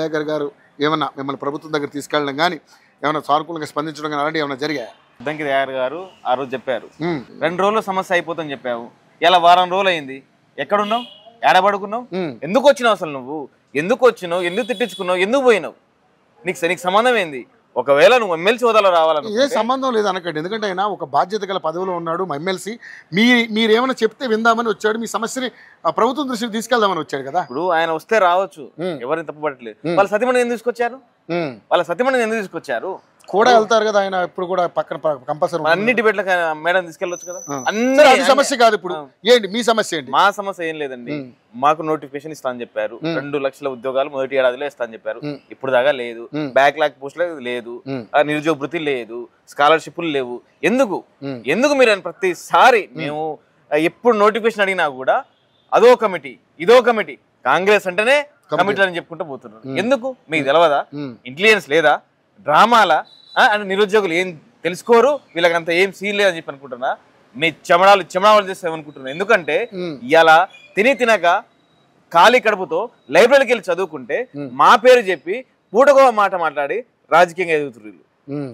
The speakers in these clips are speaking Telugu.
దయాకర్ గారు ఏమన్నా మిమ్మల్ని ప్రభుత్వం దగ్గర తీసుకెళ్ళడం కానీ ఏమైనా సానుకూలంగా స్పందించడం కానీ అలాంటివి ఏమైనా జరిగాయి? అద్దంకి దయాకర్ గారు ఆ రోజు చెప్పారు 2 రోజుల్లో సమస్య అయిపోతుందని చెప్పావు. ఇలా వారం రోజులు అయింది. ఎక్కడున్నావు? ఏడబడుకున్నావు? ఎందుకు వచ్చినావు? అసలు నువ్వు ఎందుకు వచ్చినావు? ఎందుకు తిట్టించుకున్నావు? ఎందుకు పోయినావు? నీకు సంబంధం ఏంది? ఒకవేళ నువ్వు ఎమ్మెల్సీ హోదాలో రావాలని ఏ సంబంధం లేదు అనకండి. ఎందుకంటే ఆయన ఒక బాధ్యత గల పదవిలో ఉన్నాడు, మా ఎమ్మెల్సీ. మీరేమైనా చెప్తే విందామని వచ్చాడు, మీ సమస్యని ప్రభుత్వం దృష్టికి తీసుకెళ్దామని వచ్చాడు కదా. ఇప్పుడు ఆయన వస్తే రావచ్చు, ఎవరిని తప్పుపట్టలేదు. వాళ్ళ సతీమణి ఎందుకు తీసుకొచ్చారు? వాళ్ళ సతీమణి ఎందుకు తీసుకొచ్చారు? కూడా వెళ్తారు కదా ఆయన ఇప్పుడు కూడా పక్కన కంపల్సరీ అన్ని డిబేట్లకు మేడం తీసుకెళ్ళొచ్చు కదా. అది సమస్య కాదు. ఇప్పుడు ఏంటి మీ సమస్య? ఏంటి మా సమస్య? ఏం లేదండి, మాకు నోటిఫికేషన్ ఇస్తా అని చెప్పారు. 2 లక్షల ఉద్యోగాలు మొదటి ఏడాదిలో ఇస్తా అని చెప్పారు. ఇప్పుడు దాకా లేదు. బ్యాక్లాగ్ పోస్టులు లేదు, నిరుద్యోగ భృతి లేదు, స్కాలర్షిప్లు లేవు. ఎందుకు మీరు ప్రతిసారి మేము ఎప్పుడు నోటిఫికేషన్ అడిగినా కూడా అదో కమిటీ ఇదో కమిటీ, కాంగ్రెస్ అంటేనే కమిటీలు అని చెప్పుకుంటూ పోతున్నారు. ఎందుకు మీకు తెలవదా? ఇంటెలిజెన్స్ లేదా? డ్రామాలా? అంటే నిరుద్యోగులు ఏం తెలుసుకోరు, వీళ్ళకంత ఏం సీన్ లేదని చెప్పి అనుకుంటున్నా. మీ చెమడాలు చేస్తామనుకుంటున్నా. ఎందుకంటే ఇలా తినక ఖాళీ కడుపుతో లైబ్రరీకి వెళ్ళి చదువుకుంటే మా పేరు చెప్పి పూటకో మాట మాట్లాడి రాజకీయంగా ఎదుగుతున్నారు.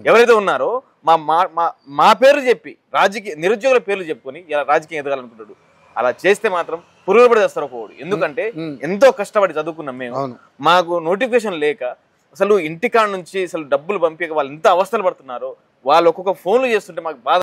ఎవరైతే ఉన్నారో మా పేరు చెప్పి నిరుద్యోగుల పేర్లు చెప్పుకొని ఇలా రాజకీయం ఎదగాలనుకుంటాడు. అలా చేస్తే మాత్రం పురుగులు పడి చేస్తారు ఒకడు. ఎందుకంటే ఎంతో కష్టపడి చదువుకున్నాం మేము. మాకు నోటిఫికేషన్ లేక అసలు ఇంటికాడ నుంచి అసలు డబ్బులు పంపించక వాళ్ళు ఎంత అవస్థలు పడుతున్నారో, వాళ్ళు ఒక్కొక్క ఫోన్లు చేస్తుంటే మాకు బాధ.